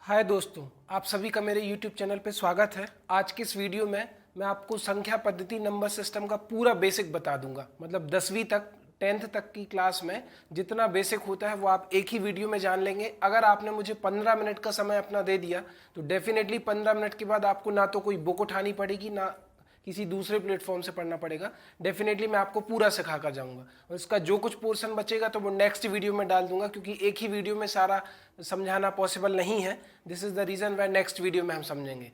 हाय दोस्तों, आप सभी का मेरे YouTube चैनल पे स्वागत है। आज की इस वीडियो में मैं आपको संख्या पद्धति नंबर सिस्टम का पूरा बेसिक बता दूंगा। मतलब 10वीं तक 10th तक की क्लास में जितना बेसिक होता है वो आप एक ही वीडियो में जान लेंगे। अगर आपने मुझे 15 मिनट का समय अपना दे दिया तो डेफिनेटली 15 मिनट के बाद आपको ना तो कोई बुक उठानी पड़ेगी, ना किसी दूसरे प्लेटफॉर्म से पढ़ना पड़ेगा। डेफिनेटली मैं आपको पूरा सिखा कर जाऊंगा और इसका जो कुछ पोर्शन बचेगा तो वो नेक्स्ट वीडियो में डाल दूंगा, क्योंकि एक ही वीडियो में सारा समझाना पॉसिबल नहीं है। This is the reason why next video में हम समझेंगे।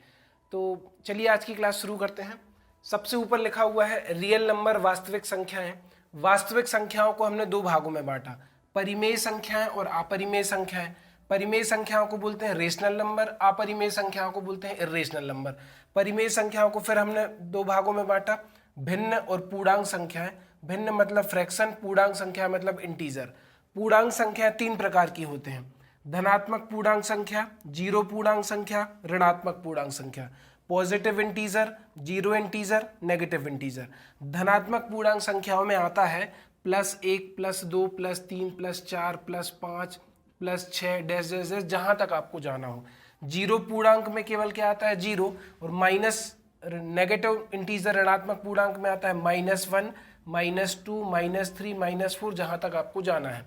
तो चलिए आज की क्लास शुरू करते हैं। सबसे ऊपर लिखा हुआ है रियल नंबर, वास्तविक संख्याएं। वास्तविक संख्याओं को हमने दो भागों में बांटा, परिमेय संख्याएं और अपरिमेय संख्याएं। परिमेय संख्याओं को बोलते हैं रेशनल नंबर, अपरिमेय संख्याओं को बोलते हैं इर्रेशनल नंबर। परिमेय संख्याओं को फिर हमने दो भागों में बांटा, भिन्न और पूर्णांक संख्याएं। भिन्न मतलब फ्रैक्शन, पूर्णांक संख्या मतलब इंटीजर। पूर्णांक संख्या तीन प्रकार की होते हैं, धनात्मक पूर्णांक संख्या, जीरो पूर्णांक संख्या, ऋणात्मक पूर्णांक संख्या। Positive integer, zero integer, negative integer. धनात्मक पूर्णांक संख्याओं में आता है +1, +2, +3, +4, +5, +6 डैश डैश डैश, जहां तक आपको जाना हो। जीरो पूर्णांक में केवल क्या आता है, जीरो। और माइनस नेगेटिव इंटीजर ऋणात्मक पूर्णांक में आता है -1, -2, -3, -4, जहां तक आपको जाना है।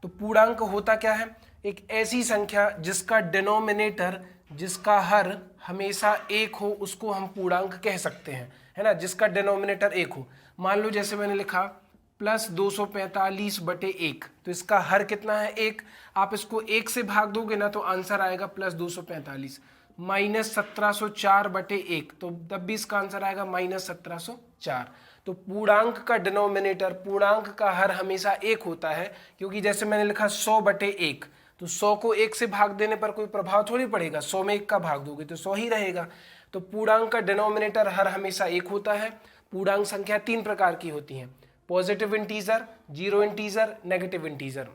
तो पूर्णांक होता क्या है, एक ऐसी संख्या जिसका डिनोमिनेटर, जिसका हर हमेशा एक हो, उसको हम पूर्णांक कह सकते हैं, है ना। जिसका डिनोमिनेटर एक हो। मान लो जैसे मैंने लिखा +245/1, तो इसका हर कितना है, एक। आप इसको एक से भाग दोगे ना तो आंसर आएगा +245। -1704/1, तो तब भी इसका आंसर आएगा -1704। तो पूर्णांक का डिनोमिनेटर, पूर्णांक का हर हमेशा एक होता है, क्योंकि जैसे मैंने लिखा 100/1, तो 100 को एक से भाग देने पर कोई प्रभाव थोड़ी पड़ेगा। 100 में एक का भाग दोगे तो 100 ही रहेगा। तो पूर्णांक का डिनोमिनेटर हर हमेशा एक होता है। पूर्णांक संख्या तीन प्रकार की होती हैं, positive integer, zero integer, negative integer.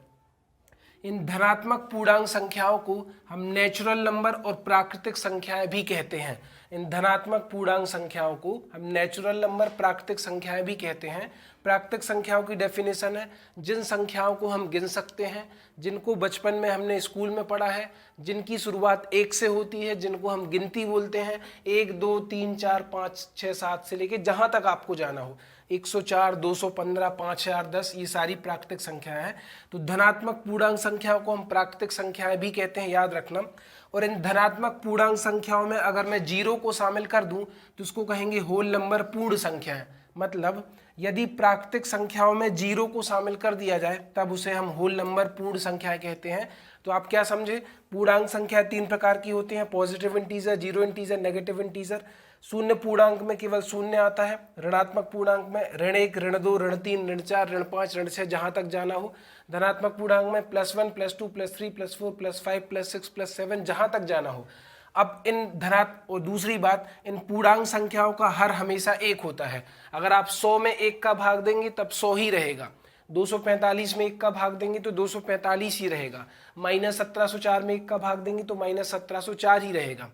इन धनात्मक पूर्णांक संख्याओं को हम नेचुरल नंबर और प्राकृतिक संख्याएं भी कहते हैं। इन धनात्मक पूर्णांक संख्याओं को हम नेचुरल नंबर, प्राकृतिक संख्याएं भी कहते हैं। प्राकृतिक संख्याओं की डेफिनेशन है जिन संख्याओं को हम गिन सकते हैं, जिनको बचपन में हमने स्कूल में पढ़ा है, जिनकी शुरुआत एक से होती है, जिनको हम गिनती बोलते हैं। 1, 2, 3, 4, 5, 6, 7 से लेके जहां तक आपको जाना हो, 104, 215, 5000, 10, ये सारी प्राकृतिक संख्याएं हैं। तो धनात्मक पूर्णांक संख्याओं को हम प्राकृतिक संख्याएं भी कहते हैं, याद रखना। और इन धनात्मक पूर्णांक संख्याओं में अगर मैं जीरो को शामिल कर दूं तो उसको कहेंगे होल नंबर पूर्ण संख्याएं। मतलब यदि प्राकृतिक संख्याओं में जीरो को शामिल कर दिया जाए तब उसे हम होल नंबर पूर्ण संख्याएं कहते हैं। तो आप क्या समझे, पूर्णांक संख्या तीन प्रकार की होती हैं, positive integer, zero integer, negative integer. शून्य पूर्णांक में केवल शून्य आता है। ऋणात्मक पूर्णांक में ऋण 1, ऋण 2, ऋण 3, ऋण 4, ऋण 5, ऋण 6, जहां तक जाना हो। धनात्मक पूर्णांक में +1, +2, +3, +4, +5, +6, +7, जहां तक जाना हो। अब इन और दूसरी बात, इन पूर्णांक संख्याओं का हर हमेशा एक होता है। अगर आप 100 में एक का भाग देंगे तब 100 ही रहेगा। 245 में एक का भाग देंगे तो 245 ही रहेगा। -1704 में एक का भाग देंगे तो -1704 ही रहेगा।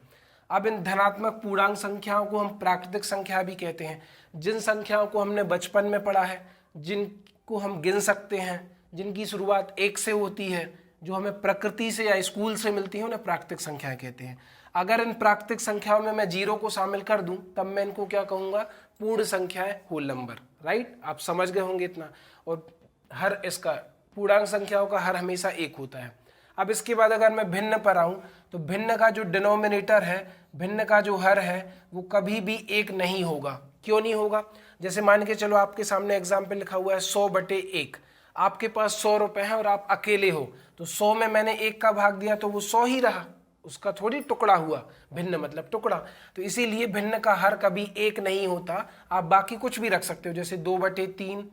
अब इन धनात्मक पूर्णांक संख्याओं को हम प्राकृतिक संख्या भी कहते हैं। जिन संख्याओं को हमने बचपन में पढ़ा है, जिनको हम गिन सकते हैं, जिनकी शुरुआत एक से होती है, जो हमें प्रकृति से या स्कूल से मिलती है, उन्हें प्राकृतिक संख्याएं कहते हैं। अगर इन प्राकृतिक संख्याओं में मैं जीरो को शामिल कर दूं तब मैं इनको क्या कहूंगा, पूर्ण संख्याएं, होल नंबर। राइट, आप समझ गए होंगे इतना। और हर इसका पूर्णांक संख्याओं का हर हमेशा एक होता है। अब इसके बाद अगर मैं भिन्न पर आऊं तो भिन्न का जो डिनोमिनेटर है, भिन्न का जो हर है, वो कभी भी एक नहीं होगा। क्यों नहीं होगा, जैसे मान के चलो आपके सामने एग्जाम्पल लिखा हुआ है 100/1। आपके पास 100 रुपए हैं और आप अकेले हो, तो 100 में मैंने एक का भाग दिया तो वो 100 ही रहा, उसका थोड़ी टुकड़ा हुआ। भिन्न मतलब टुकड़ा। तो इसीलिए भिन्न का हर कभी एक नहीं होता। आप बाकी कुछ भी रख सकते हो, जैसे 2/3,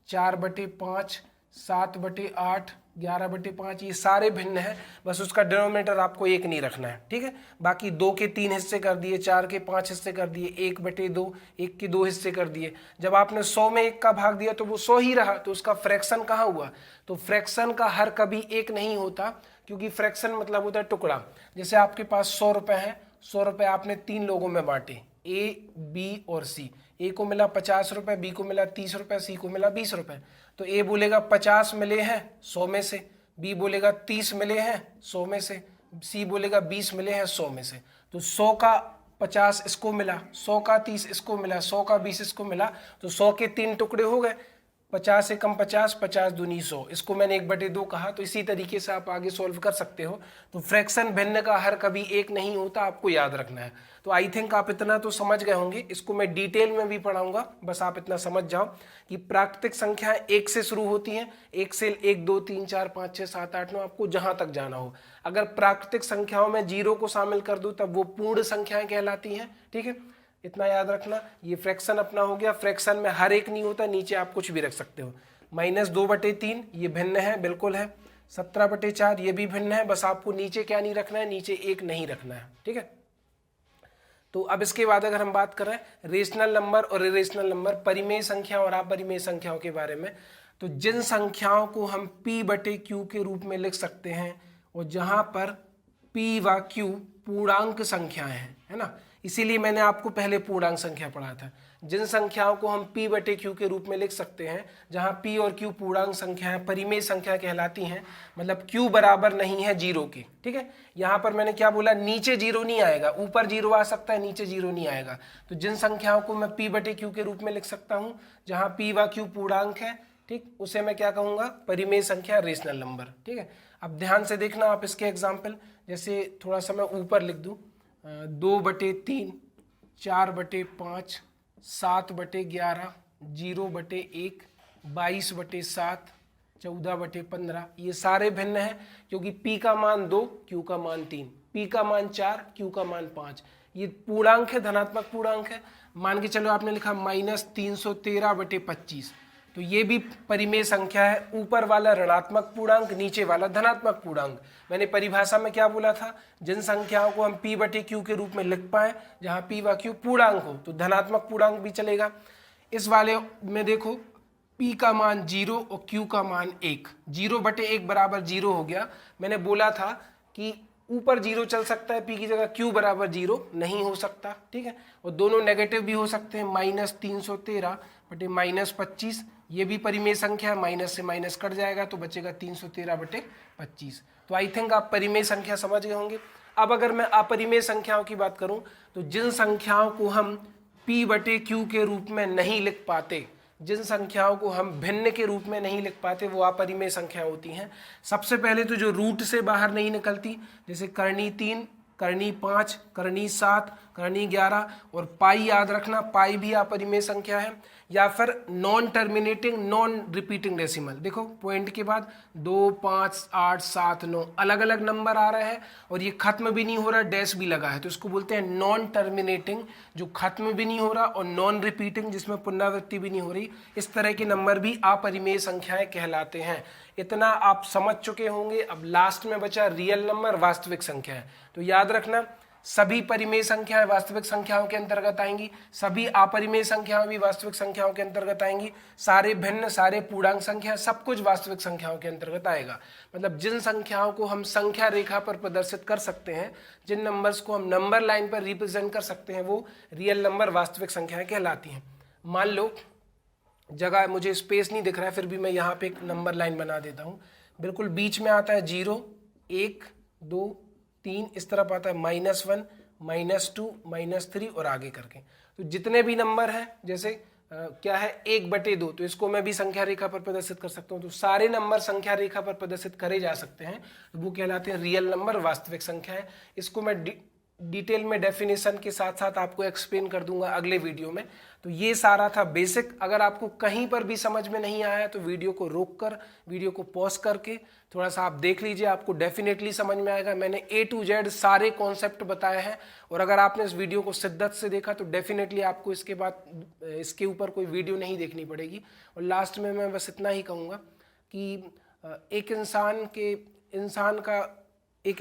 4/5, 7/8, 11/5, ये सारे भिन्न है। बस उसका डिनोमिनेटर आपको एक नहीं रखना है, ठीक है। बाकी 2 के 3 हिस्से कर दिए, 4 के 5 हिस्से कर दिए, 1/2, 1 के 2 हिस्से कर दिए। जब आपने 100 में एक का भाग दिया तो वो 100 ही रहा, तो उसका फ्रैक्शन कहाँ हुआ। तो फ्रैक्शन का हर कभी एक नहीं होता, क्योंकि फ्रैक्शन मतलब होता है टुकड़ा। जैसे आपके पास 100 रुपए हैं, 100 रुपए आपने 3 लोगों में बांटे, A, B और C। ए को मिला 50 रुपए, बी को मिला 30 रुपए, सी को मिला 20 रुपए। तो ए बोलेगा 50 मिले हैं 100 में से, बी बोलेगा 30 मिले हैं 100 में से, सी बोलेगा 20 मिले हैं 100 में से, तो 100 का 50 इसको मिला, 100 का 30 इसको मिला, 100 का 20 इसको मिला, तो 100 के 3 टुकड़े हो गए, 50 से कम 50, 50 दूनी 100, इसको मैंने 1/2 कहा। तो इसी तरीके से आप आगे सॉल्व कर सकते हो। तो फ्रैक्शन भिन्न का हर कभी एक नहीं होता, आपको याद रखना है। तो आई थिंक आप इतना तो समझ गए होंगे, इसको मैं डिटेल में भी पढ़ाऊंगा, बस आप इतना समझ जाओ कि प्राकृतिक संख्याएं 1 से शुरू होती हैं, 1 से 1 2 3 4 5 6 7 8 9, आपको जहां तक जाना हो। अगर प्राकृतिक संख्याओं में 0 को शामिल कर दूं तब वो पूर्ण संख्याएं कहलाती हैं, ठीक है, इतना याद रखना। ये फ्रैक्शन अपना हो गया। फ्रैक्शन में हर एक नहीं होता, नीचे आप कुछ भी रख सकते हो। -2/3 ये भिन्न है, बिल्कुल है। 17/4 ये भी भिन्न है, बस आपको नीचे क्या नहीं रखना है, नीचे 1 नहीं रखना है, ठीक है। तो अब इसके बाद अगर हम बात करें रेशनल नंबर और इरेशनल नंबर, परिमेय संख्या और अपरिमेय संख्याओं के बारे में, तो जिन संख्याओं को हम P/Q के रूप में लिख सकते हैं और जहां पर P व Q पूर्णांक संख्याएं हैं, है ना, इसीलिए मैंने आपको पहले पूर्णांक संख्या पढ़ा था। जिन संख्याओं को हम P/Q के रूप में लिख सकते हैं, जहां P और Q पूर्णांक संख्याएं परिमेय संख्या कहलाती हैं, मतलब Q बराबर नहीं है 0 के, ठीक है। यहां पर मैंने क्या बोला, नीचे 0 नहीं आएगा, ऊपर 0 आ सकता है, नीचे 0 नहीं आएगा। तो जिन संख्याओं को मैं P/Q के रूप में लिख सकता हूं, जहां P व Q पूर्णांक है, ठीक, उसे मैं क्या कहूंगा, परिमेय संख्या, रेशनल नंबर, ठीक है। अब ध्यान से देखना आप इसके एग्जाम्पल, जैसे थोड़ा सा मैं ऊपर लिख दूं, 2/3, 4/5, 7/11, 0/1, 22/7, 14/15, ये सारे भिन्न हैं क्योंकि P का मान 2, Q का मान 3, P का मान 4, Q का मान 5। ये पूर्णांक है, धनात्मक पूर्णांक है। मान के चलो आपने लिखा -313/25, तो ये भी परिमेय संख्या है। ऊपर वाला ऋणात्मक पूर्णांक, नीचे वाला धनात्मक पूर्णांक। मैंने परिभाषा में क्या बोला था, जिन संख्याओं को हम P/Q के रूप में लिख पाए जहां P व Q पूर्णांक हो, तो धनात्मक पूर्णांक भी चलेगा। इस वाले में देखो P का मान 0 और Q का मान 1, 0/1 बराबर 0 हो गया। मैंने बोला था कि ऊपर 0 चल सकता है, P की जगह Q बराबर 0 नहीं हो सकता, ठीक है। और दोनों नेगेटिव भी हो सकते हैं, -313/-25, ये भी परिमेय संख्या है, माइनस से माइनस कट जाएगा तो बचेगा 313/25। तो आई थिंक आप परिमेय संख्या समझ गए होंगे। अब अगर मैं अपरिमेय संख्याओं की बात करूं, तो जिन संख्याओं को हम P/Q के रूप में नहीं लिख पाते, जिन संख्याओं को हम भिन्न के रूप में नहीं लिख पाते, वो अपरिमेय संख्या होती हैं। सबसे पहले तो जो रूट से बाहर नहीं निकलती, जैसे करनी 3, करनी 5, करनी 7, करनी 11, और पाई याद रखना, पाई भी अपरिमेय संख्या है। या फिर non terminating, non repeating decimal, देखो पॉइंट के बाद 2, 5, 8, 7, 9 अलग अलग नंबर आ रहे हैं और ये खत्म भी नहीं हो रहा, डैश भी लगा है, तो इसको बोलते हैं नॉन टर्मिनेटिंग, जो खत्म भी नहीं हो रहा, और नॉन रिपीटिंग, जिसमें पुनरावृत्ति भी नहीं हो रही। इस तरह के नंबर भी अपरिमेय संख्याएं कहलाते हैं। इतना आप समझ चुके होंगे। अब लास्ट में बचा रियल नंबर, वास्तविक संख्या। तो याद रखना, सभी परिमेय संख्याएं वास्तविक संख्याओं के अंतर्गत आएंगी, सभी अपरिमेय संख्याएं भी वास्तविक संख्याओं के अंतर्गत आएंगी, सारे भिन्न, सारे पूर्णांक संख्या, सब कुछ वास्तविक संख्याओं के अंतर्गत आएगा। मतलब जिन संख्याओं को हम संख्या रेखा पर प्रदर्शित कर सकते हैं, जिन नंबर्स को हम नंबर लाइन पर रिप्रेजेंट कर सकते हैं, वो रियल नंबर, वास्तविक संख्याएं कहलाती हैं। मान लो जगह मुझे स्पेस नहीं दिख रहा है, फिर भी मैं यहाँ पे एक नंबर लाइन बना देता हूँ। बिल्कुल बीच में आता है 0, 1, 2, 3, इस तरफ आता है -1, -2, -3 और आगे करके। तो जितने भी नंबर हैं, जैसे क्या है 1/2, तो इसको मैं भी संख्या रेखा पर प्रदर्शित कर सकता हूँ। तो सारे नंबर संख्या रेखा पर प्रदर्शित करे जा सकते हैं, तो वो कहलाते हैं रियल नंबर, वास्तविक संख्या है। इसको मैं डिटेल में डेफिनेशन के साथ साथ आपको एक्सप्लेन कर दूंगा अगले वीडियो में। तो ये सारा था बेसिक। अगर आपको कहीं पर भी समझ में नहीं आया तो वीडियो को रोककर, वीडियो को पॉज करके थोड़ा सा आप देख लीजिए, आपको डेफिनेटली समझ में आएगा। मैंने A to Z सारे कॉन्सेप्ट बताए हैं, और अगर आपने इस वीडियो को शिद्दत से देखा तो डेफिनेटली आपको इसके बाद इसके ऊपर कोई वीडियो नहीं देखनी पड़ेगी। और लास्ट में मैं बस इतना ही कहूँगा कि एक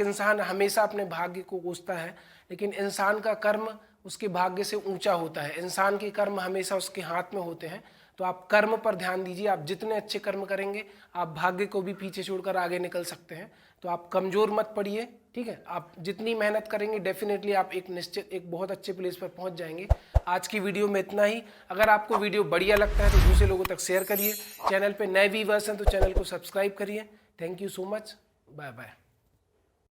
इंसान हमेशा अपने भाग्य को कोसता है, लेकिन इंसान का कर्म उसके भाग्य से ऊंचा होता है। इंसान के कर्म हमेशा उसके हाथ में होते हैं। तो आप कर्म पर ध्यान दीजिए। आप जितने अच्छे कर्म करेंगे, आप भाग्य को भी पीछे छोड़कर आगे निकल सकते हैं। तो आप कमजोर मत पड़िए, ठीक है। आप जितनी मेहनत करेंगे, डेफिनेटली आप एक बहुत अच्छे प्लेस पर पहुंच जाएंगे। आज की वीडियो में इतना ही। अगर आपको वीडियो बढ़िया लगता है तो दूसरे लोगों तक शेयर करिए। चैनल पे नए व्यूअर्स हैं तो चैनल को सब्सक्राइब करिए। Thank you so much. Bye bye.